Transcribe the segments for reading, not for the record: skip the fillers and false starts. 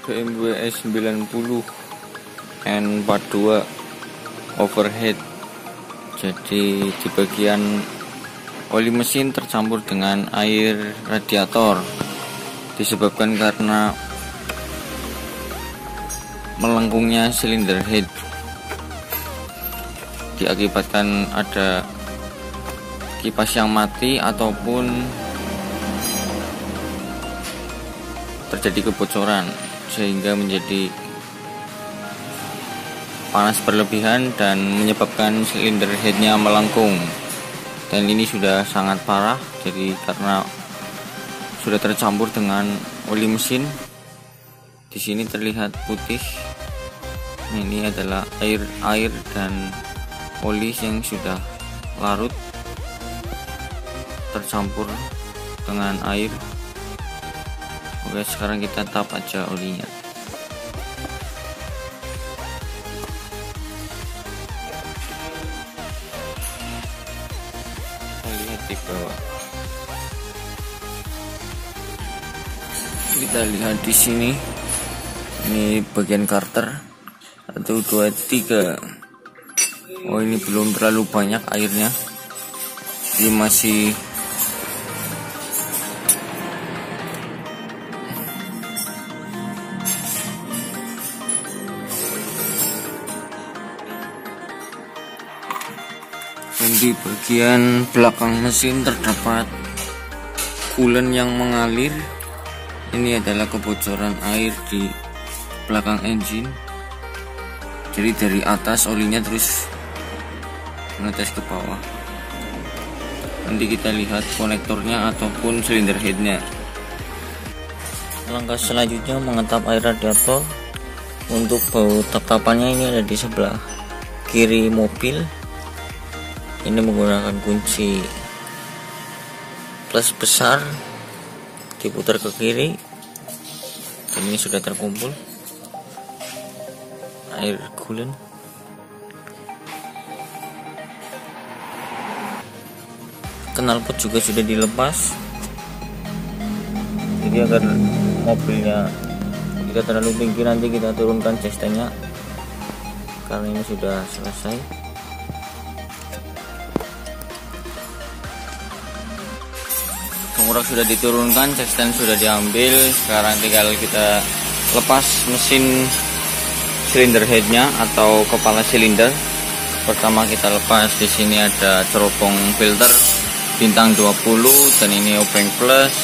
BMW S90 N42 overhead. Jadi di bagian oli mesin tercampur dengan air radiator, disebabkan karena melengkungnya silinder head, diakibatkan ada kipas yang mati ataupun terjadi kebocoran sehingga menjadi panas berlebihan dan menyebabkan silinder headnya melengkung. Dan ini sudah sangat parah, jadi karena sudah tercampur dengan oli mesin. Di sini terlihat putih. Ini adalah air dan oli yang sudah larut tercampur dengan air. Oke, sekarang kita tap aja olinya. Kita lihat di bawah. Kita lihat di sini. Ini bagian karter. 1, 2, 3. Oh, ini belum terlalu banyak airnya. Ini masih dan di bagian belakang mesin terdapat coolant yang mengalir. Ini adalah kebocoran air di belakang engine. Jadi dari atas olinya terus menetes ke bawah. Nanti kita lihat konektornya ataupun silinder headnya. Langkah selanjutnya mengetap air radiator. Untuk baut tetapannya ini ada di sebelah kiri mobil. Ini menggunakan kunci plus besar, diputar ke kiri, dan ini sudah terkumpul air coolant. Knalpot juga sudah dilepas, jadi agar mobilnya tidak terlalu tinggi nanti kita turunkan chassis-nya karena ini sudah selesai. Pengurang sudah diturunkan, chassis sudah diambil. Sekarang tinggal kita lepas mesin silinder headnya atau kepala silinder. Pertama kita lepas. Di sini ada teropong filter bintang 20 dan ini obeng plus.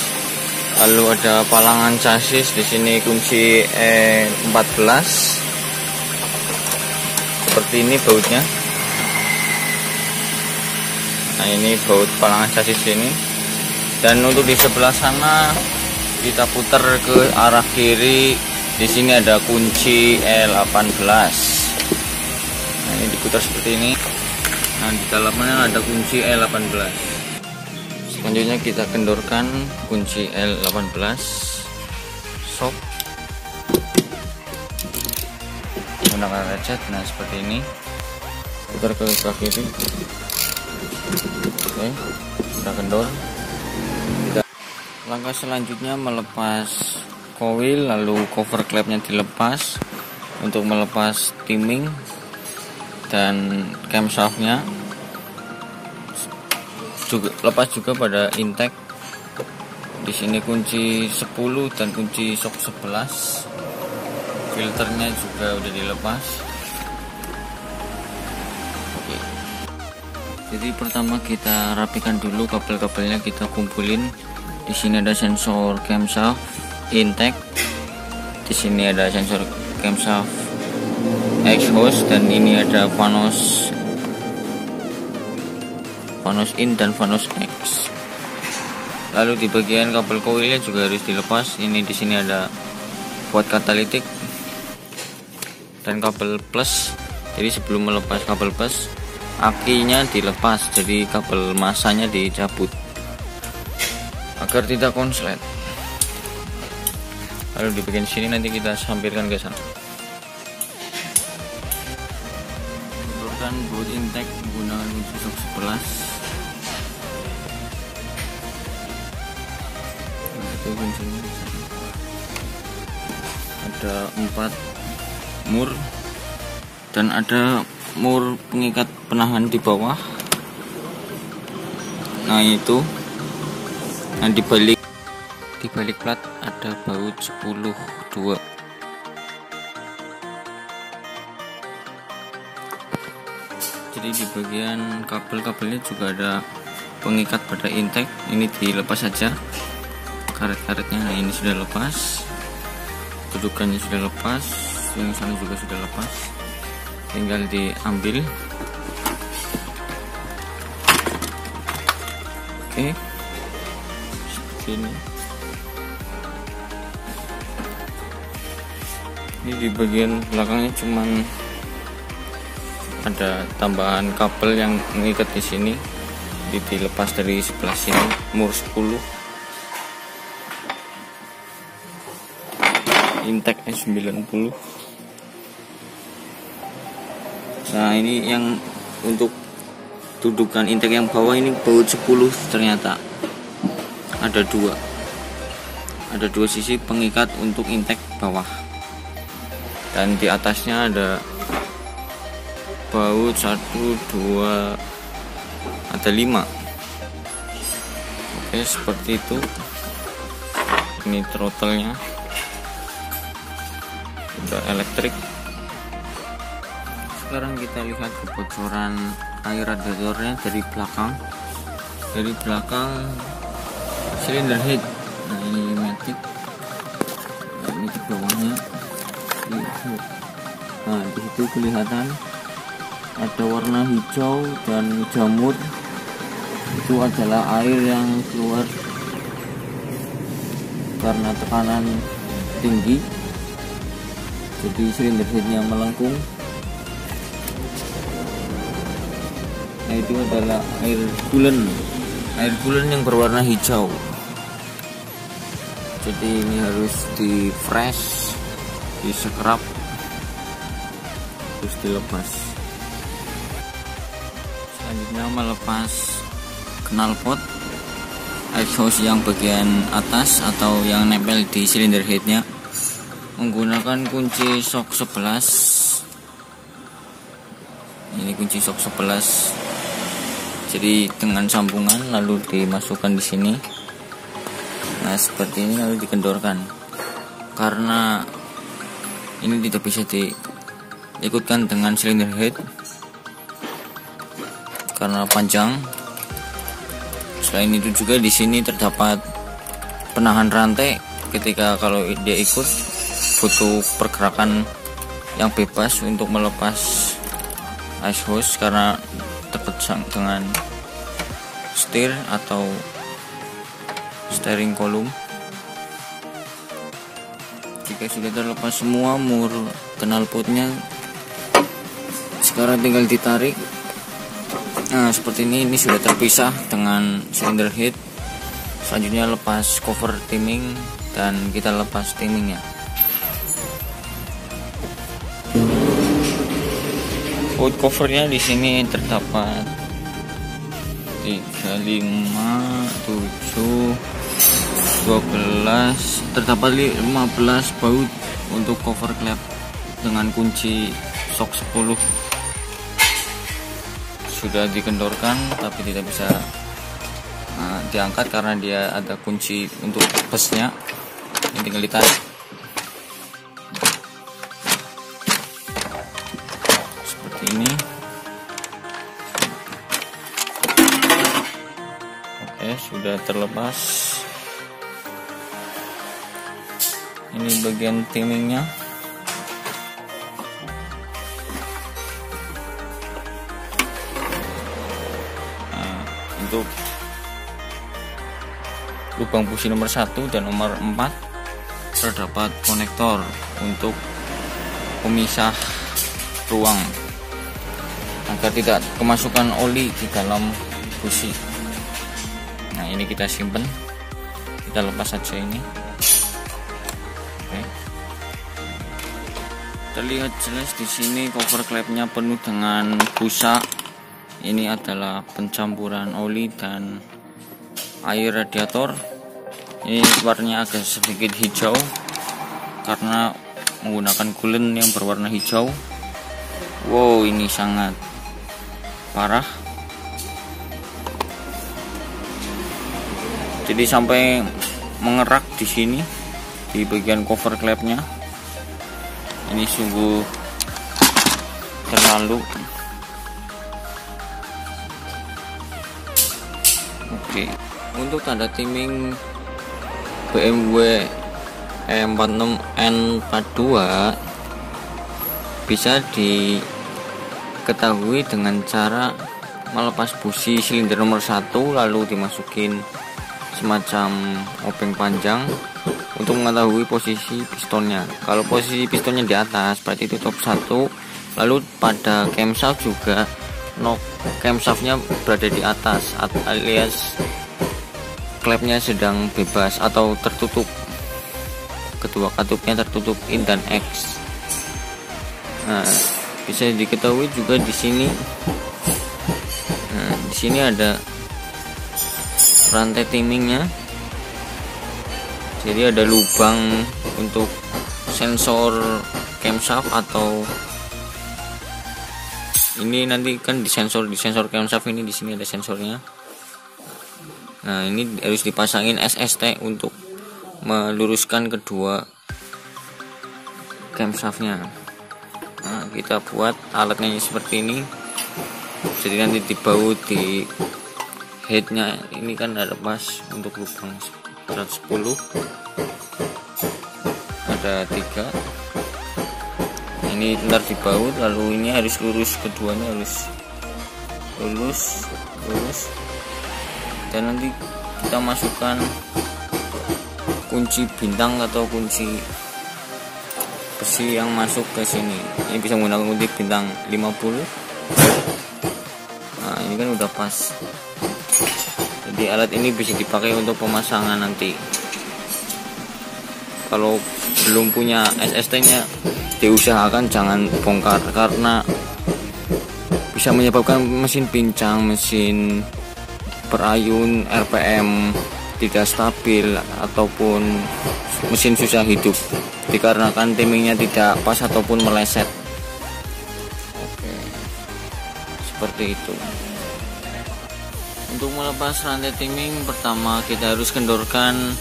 Lalu ada palangan chassis. Di sini kunci E14. Seperti ini bautnya. Nah, ini baut palangan chassis ini. Dan untuk di sebelah sana kita putar ke arah kiri. Di sini ada kunci E18. Nah, ini diputar seperti ini. Nah, di dalamnya ada kunci E18. Selanjutnya kita kendorkan kunci L18 shock menggunakan ratchet. Nah, seperti ini, putar ke kiri. Oke, kita kendor. Langkah selanjutnya melepas coil, lalu cover clamp-nya dilepas untuk melepas timing dan camshaft-nya. Lepas juga pada intake. Di sini kunci 10 dan kunci shock 11. Filternya juga udah dilepas. Oke. Jadi pertama kita rapikan dulu kabel-kabelnya, kita kumpulin. Di sini ada sensor camshaft intake. Di sini ada sensor camshaft exhaust dan ini ada vanos in dan vanos X. Lalu di bagian kabel koilnya juga harus dilepas. Ini di sini ada buat katalitik dan kabel plus. Jadi sebelum melepas kabel plus, akinya dilepas. Jadi kabel masanya dicabut agar tidak konslet. Lalu di bagian sini nanti kita sampirkan ke sana. Benturkan baut intake menggunakan kunci shock 11. Itu kuncinya. ada 4 mur dan ada mur pengikat penahan di bawah. Nah itu, nah di balik plat ada baut 10-2. Jadi di bagian kabelnya juga ada pengikat pada intake. Ini dilepas saja karet-karetnya. Nah ini sudah lepas, dudukannya sudah lepas, yang sana juga sudah lepas, tinggal diambil. Oke, seperti ini. Ini di bagian belakangnya cuman ada tambahan kabel yang mengikat di sini, dilepas dari sebelah sini, mur 10 intake S90. Nah ini yang untuk dudukan intake yang bawah ini baut 10 ternyata ada dua sisi pengikat untuk intake bawah, dan di atasnya ada baut 1, 2, ada 5. Oke, seperti itu. Ini throttle-nya udah elektrik. Sekarang kita lihat kebocoran air radiatornya dari belakang. Silinder head. Nah ini matic. Nah, ini di bawahnya. Nah di situ kelihatan ada warna hijau dan jamur. Itu adalah air yang keluar karena tekanan tinggi. Jadi silinder headnya melengkung. Nah itu adalah air coolant yang berwarna hijau. Jadi ini harus di fresh, di scrub, terus dilepas. Selanjutnya melepas knalpot exhaust yang bagian atas atau yang nempel di silinder headnya menggunakan kunci shock 11. Ini kunci shock 11. Jadi dengan sambungan lalu dimasukkan di sini. Nah seperti ini, lalu dikendorkan. Karena ini tidak bisa diikutkan dengan silinder head karena panjang. Selain itu juga di sini terdapat penahan rantai. Ketika kalau dia ikut butuh pergerakan yang bebas untuk melepas ice hose karena terpecah dengan setir atau steering column. Jika sudah terlepas semua mur knalpotnya, sekarang tinggal ditarik. Nah seperti ini sudah terpisah dengan cylinder head. Selanjutnya lepas cover timing dan kita lepas timingnya. Baut covernya di sini terdapat 3, 5, 7, 12, terdapat 15 baut untuk cover klep dengan kunci shock 10. Sudah dikendorkan tapi tidak bisa diangkat karena dia ada kunci untuk pesnya. Ini tinggal ditarik. Seperti ini. Oke, sudah terlepas. Ini bagian timingnya. Untuk lubang busi nomor 1 dan nomor 4 terdapat konektor untuk pemisah ruang agar tidak kemasukan oli di dalam busi. Nah ini kita simpan, kita lepas saja ini. Oke. Terlihat jelas di sini cover klepnya penuh dengan busa. Ini adalah pencampuran oli dan air radiator. Ini warnanya agak sedikit hijau karena menggunakan coolant yang berwarna hijau. Wow, ini sangat parah. Jadi sampai mengerak di sini di bagian cover klepnya. Ini sungguh terlalu. Oke, untuk tanda timing BMW E46N42 bisa diketahui dengan cara melepas busi silinder nomor 1, lalu dimasukin semacam obeng panjang untuk mengetahui posisi pistonnya. Kalau posisi pistonnya di atas berarti itu top 1, lalu pada camshaft juga camshaftnya berada di atas alias klepnya sedang bebas atau tertutup, kedua katupnya tertutup in dan X. Nah, bisa diketahui juga di sini. Nah, di sini ada rantai timingnya. Jadi ada lubang untuk sensor camshaft, atau ini nanti kan di sensor camshaft ini, di sini ada sensornya. Nah, ini harus dipasangin SST untuk meluruskan kedua camshaftnya. Nah, kita buat alatnya seperti ini. Jadi nanti dibaut di headnya ini kan ada pas untuk lubang 110, ada 3. Ini ntar dibaut, lalu ini harus lurus, keduanya harus lurus, dan nanti kita masukkan kunci bintang atau kunci besi yang masuk ke sini. Ini bisa menggunakan kunci bintang 50. Nah, ini kan udah pas. Jadi alat ini bisa dipakai untuk pemasangan nanti. Kalau belum punya SST-nya, diusahakan jangan bongkar karena bisa menyebabkan mesin pincang, mesin berayun, RPM tidak stabil, ataupun mesin susah hidup dikarenakan timingnya tidak pas ataupun meleset. Oke, seperti itu. Untuk melepas rantai timing, pertama kita harus kendorkan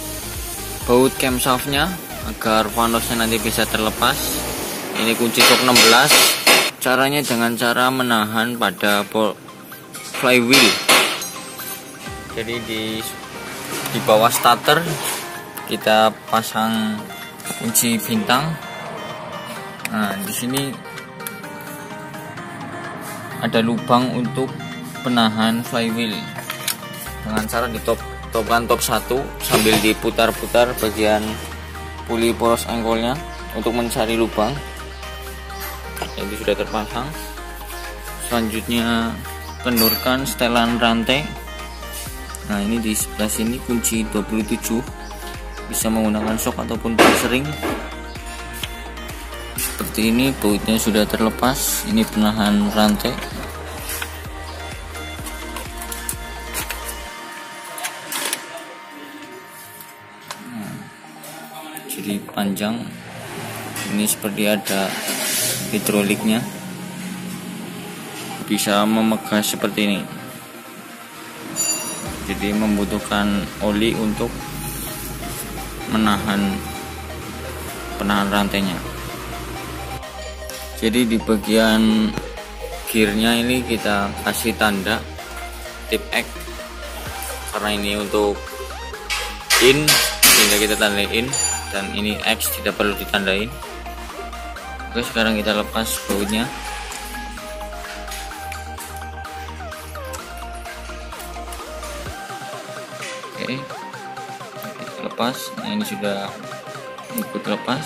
baut camshaftnya agar vanosnya nanti bisa terlepas. Ini kunci top 16. Caranya dengan cara menahan pada flywheel. Jadi di bawah starter kita pasang kunci bintang. Nah, di sini ada lubang untuk penahan flywheel. Dengan cara ditopkan top 1 sambil diputar-putar bagian puli poros engkolnya untuk mencari lubang. Ini sudah terpasang. Selanjutnya kendorkan setelan rantai. Nah, ini di sebelah sini kunci 27, bisa menggunakan shock ataupun sering. Seperti ini, bautnya sudah terlepas. Ini penahan rantai. Nah, jadi panjang. Ini seperti ada hidroliknya, bisa memegas seperti ini. Jadi membutuhkan oli untuk penahan rantainya. Jadi di bagian gearnya ini kita kasih tanda tip X karena ini untuk in, sehingga kita tandai in, dan ini X tidak perlu ditandain. Oke, sekarang kita lepas bautnya. Oke, kita lepas. Nah, ini sudah ikut lepas.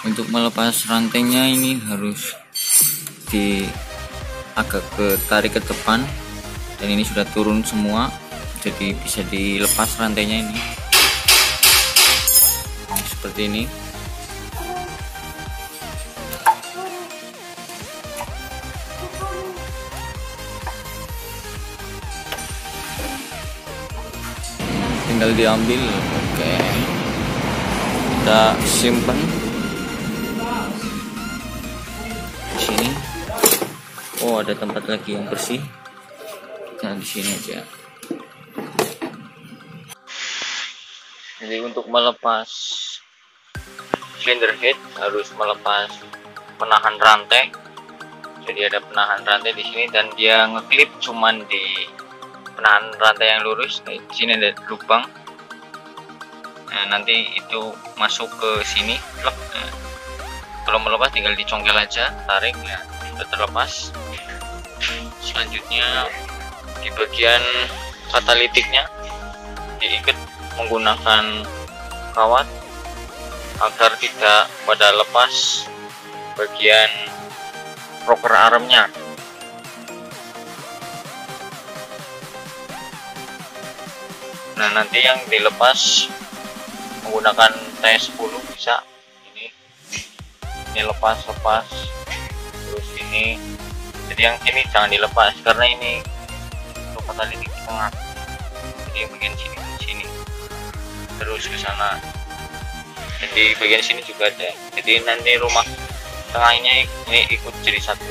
Untuk melepas rantainya ini harus agak tarik ke depan, dan ini sudah turun semua, jadi bisa dilepas rantainya ini. Nah, seperti ini. tinggal diambil. Oke, kita simpan di sini. Oh, ada tempat lagi yang bersih. Nah, di sini aja. Jadi untuk melepas cylinder head harus melepas penahan rantai. Jadi ada penahan rantai di sini dan dia ngeklip cuman di penahan rantai yang lurus. Nah, di sini ada lubang. Nah, nanti itu masuk ke sini. Nah, kalau melepas tinggal dicongkel aja, tarik ya, sudah terlepas. Selanjutnya di bagian katalitiknya diikat menggunakan kawat agar tidak pada lepas bagian rocker armnya. Nah, nanti yang dilepas menggunakan T10 bisa. Ini lepas terus ini. Jadi yang ini jangan dilepas karena ini untuk katalitik di tengah. Jadi bagian sini terus ke sana. Jadi bagian sini juga ada. Jadi nanti rumah tengahnya ini ikut jadi satu.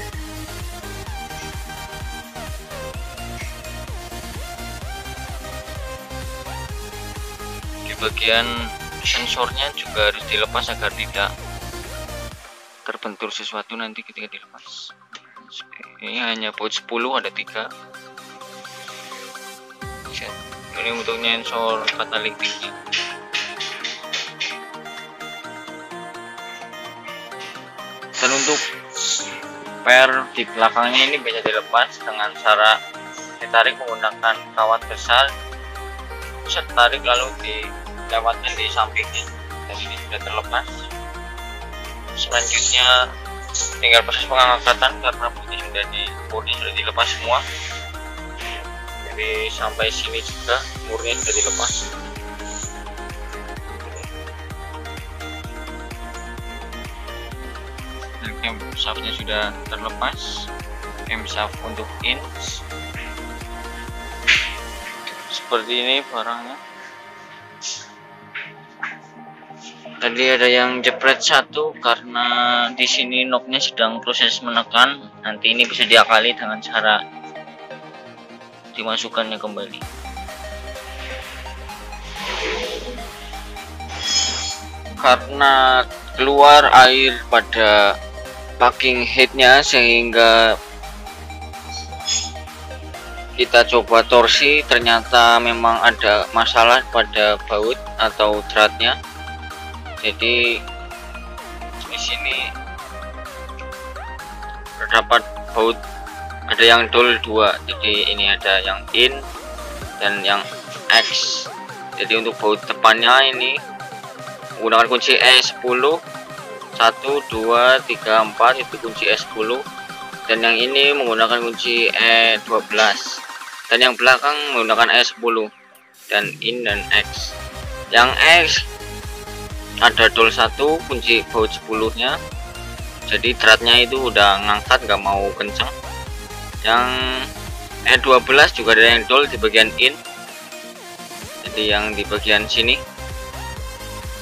Di bagian sensornya juga harus dilepas agar tidak terbentur sesuatu nanti ketika dilepas. Ini hanya baut 10, ada 3. Ini untuk sensor katalitiknya. Dan untuk per di belakangnya ini bisa dilepas dengan cara ditarik menggunakan kawat besar. Bisa tarik lalu dilewatkan di sampingnya. Dan ini sudah terlepas. Selanjutnya tinggal proses pengangkatan karena bodi sudah dilepas semua. Jadi sampai sini juga murni sudah dilepas. Dan camshaftnya sudah terlepas. Camshaft untuk ins seperti ini barangnya. Tadi ada yang jepret satu karena di sini knocknya sedang proses menekan. Nanti ini bisa diakali dengan cara dimasukkannya kembali. Karena keluar air pada packing headnya sehingga kita coba torsi, ternyata memang ada masalah pada baut atau dratnya. Jadi di sini terdapat baut, ada yang dol 2. Jadi ini ada yang in dan yang X. Jadi untuk baut depannya ini menggunakan kunci E10 1 2 3 4, itu kunci E10, dan yang ini menggunakan kunci E12, dan yang belakang menggunakan E10 dan in dan X. Yang X ada dol 1 kunci baut 10 nya, jadi dratnya itu udah ngangkat, nggak mau kenceng. Yang E12 juga ada yang dol di bagian in, jadi yang di bagian sini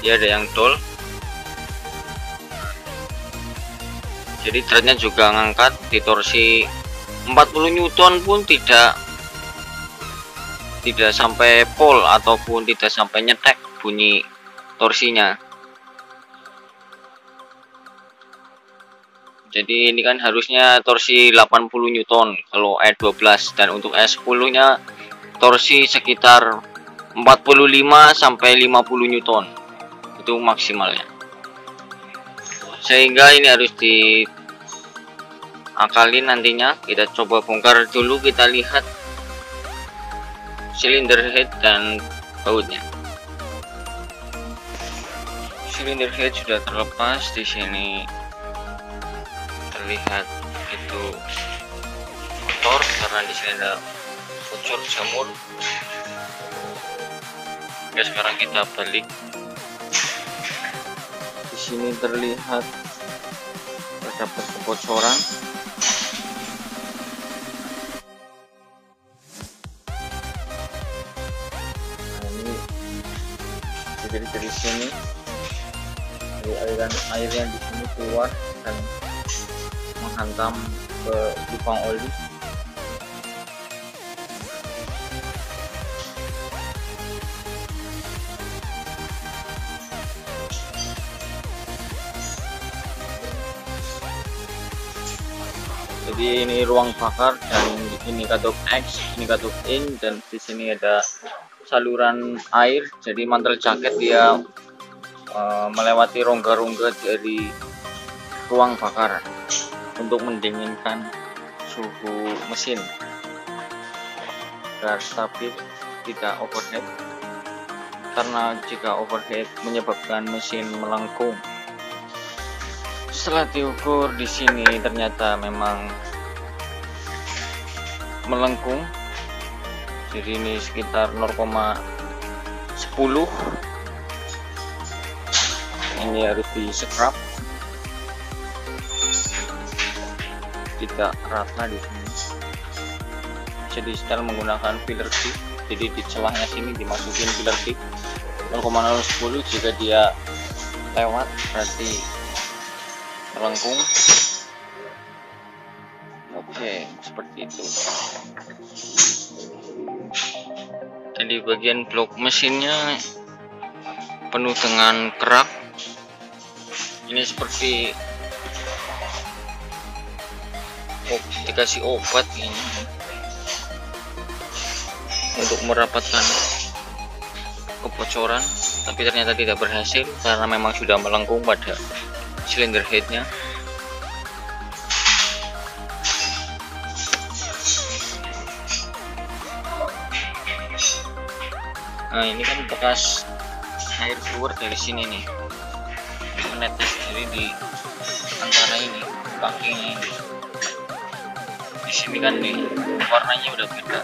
dia ada yang dol, jadi dratnya juga ngangkat. Di torsi 40 Newton pun tidak sampai pol ataupun tidak sampai nyetek bunyi torsinya. Jadi ini kan harusnya torsi 80 Newton kalau E12, dan untuk E10 nya torsi sekitar 45 sampai 50 Newton itu maksimalnya. Sehingga ini harus diakali nantinya. Kita coba bongkar dulu, kita lihat silinder head dan bautnya. Silinder head sudah terlepas. Di sini terlihat itu motor karena di sini ada unsur jamur. Oke, sekarang kita balik. Di sini terlihat terdapat kebocoran. Nah, ini Jadi dari sini, dari aliran air yang di sini keluar dan menghantam ke lubang oli. Jadi ini ruang bakar dan ini katup X, ini katup in, dan di sini ada saluran air. Jadi mantel jaket dia melewati rongga-rongga dari ruang bakar untuk mendinginkan suhu mesin agar stabil, tidak overheat, karena jika overheat menyebabkan mesin melengkung. Setelah diukur di sini ternyata memang melengkung, jadi ini sekitar 0,10. Ini harus di scrub, tidak rata di sini. Jadi setel menggunakan filler tip, jadi di celahnya sini dimasukin filler tip 0,010. Jika dia lewat berarti melengkung. Oke, seperti itu. Dan di bagian blok mesinnya penuh dengan kerak. Ini seperti dikasih obat ini untuk merapatkan kebocoran, tapi ternyata tidak berhasil karena memang sudah melengkung pada silinder headnya. Nah, ini kan bekas air keluar dari sini nih, menetes jadi di antara ini kakinya ini. Di sini kan nih warnanya udah beda,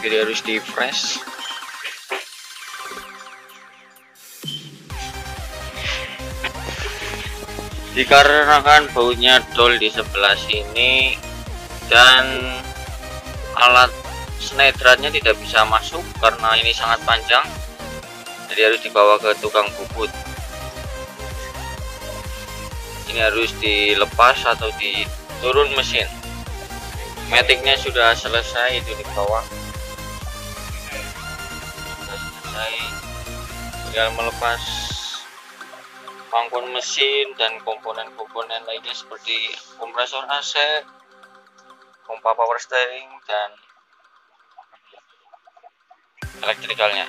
jadi harus di fresh. Dikarenakan baunya dol di sebelah sini dan alat snedratnya tidak bisa masuk karena ini sangat panjang, jadi harus dibawa ke tukang bubut. Ini harus dilepas atau diturun mesin. Maticnya sudah selesai, itu di bawah sudah selesai, tinggal melepas pangkuan mesin dan komponen-komponen lainnya seperti kompresor AC, pompa power steering, dan elektrikalnya.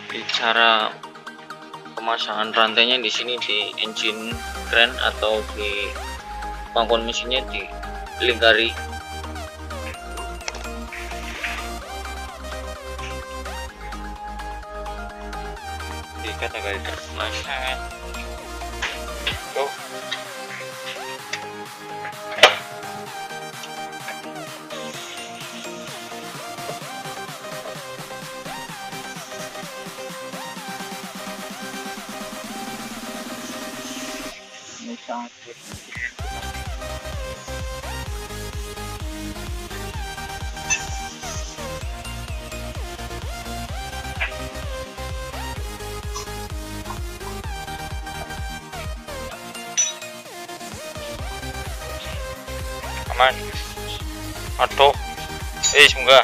Di cara pemasangan rantainya di sini di engine crank atau di pangkuan mesinnya dilingkari. Diikat agar tidak meleset. Go. Ini sangat aman. Atau semoga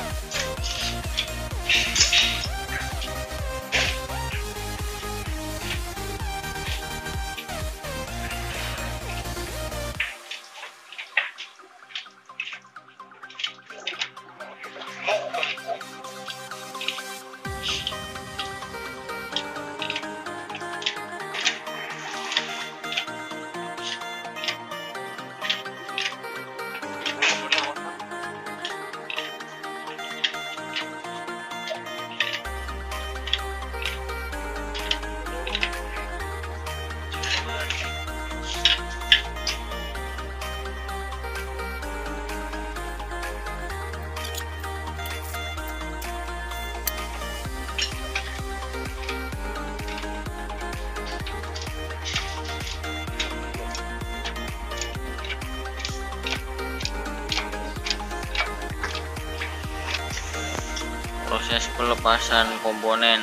proses pelepasan komponen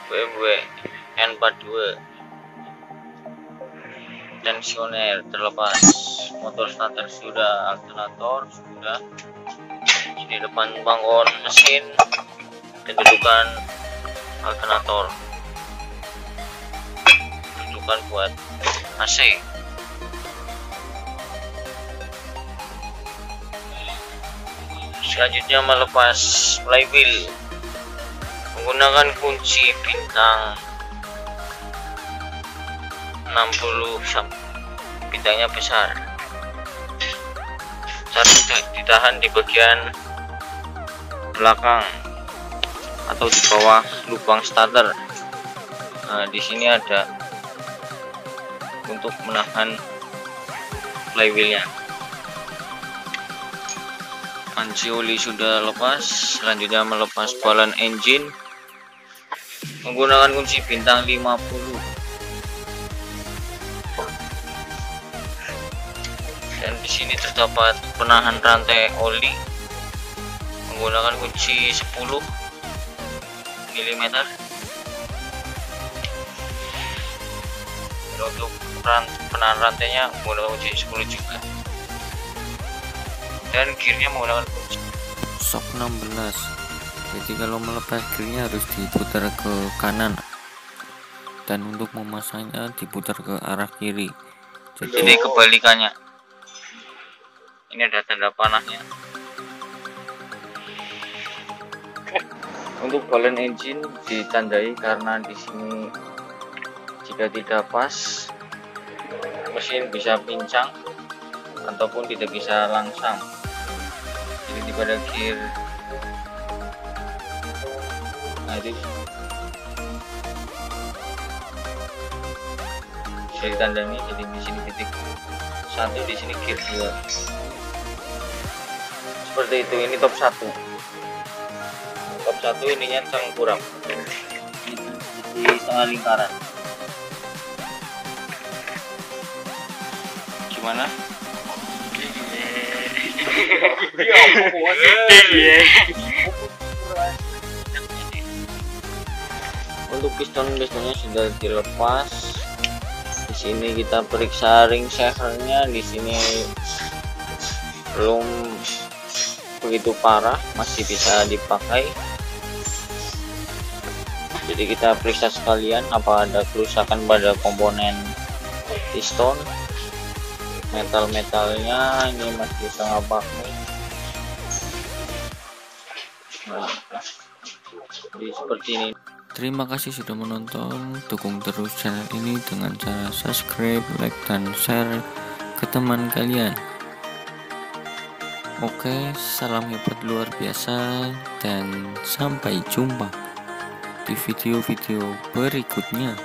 BMW N42. Tensioner terlepas, motor starter sudah, alternator sudah. Di depan bangkon mesin, kedudukan alternator, kedudukan buat AC. Selanjutnya melepas flywheel menggunakan kunci bintang 60, bintangnya besar. Cara ditahan di bagian belakang atau di bawah lubang starter. Nah, di sini ada untuk menahan flywheelnya. Panci oli sudah lepas. Selanjutnya melepas balan engine menggunakan kunci bintang 50. Dan di sini terdapat penahan rantai oli menggunakan kunci 10 mm. Dan untuk penahan rantainya menggunakan kunci 10 juga. Dan gearnya menggunakan kunci shock 16. Jadi kalau melepas gearnya harus diputar ke kanan, dan untuk memasangnya diputar ke arah kiri. Jadi kebalikannya. Ini ada tanda panahnya. Untuk balan engine ditandai karena di sini jika tidak pas mesin bisa pincang ataupun tidak bisa langsang. Jadi pada gear, nah itu bisa ditandai. Jadi di sini titik 1, di sini gear 2. Seperti itu. Ini top 1. Top 1 ininya kurang di setengah lingkaran. Gimana? Untuk pistonnya sudah dilepas. Di sini kita periksa ring shearnya. Di sini belum begitu parah, masih bisa dipakai. Jadi kita periksa sekalian apa ada kerusakan pada komponen piston. Metal-metalnya ini masih sangat baku. Nah, jadi seperti ini. Terima kasih sudah menonton. Dukung terus channel ini dengan cara subscribe, like, dan share ke teman kalian. Oke, salam hebat luar biasa, dan sampai jumpa di video-video berikutnya.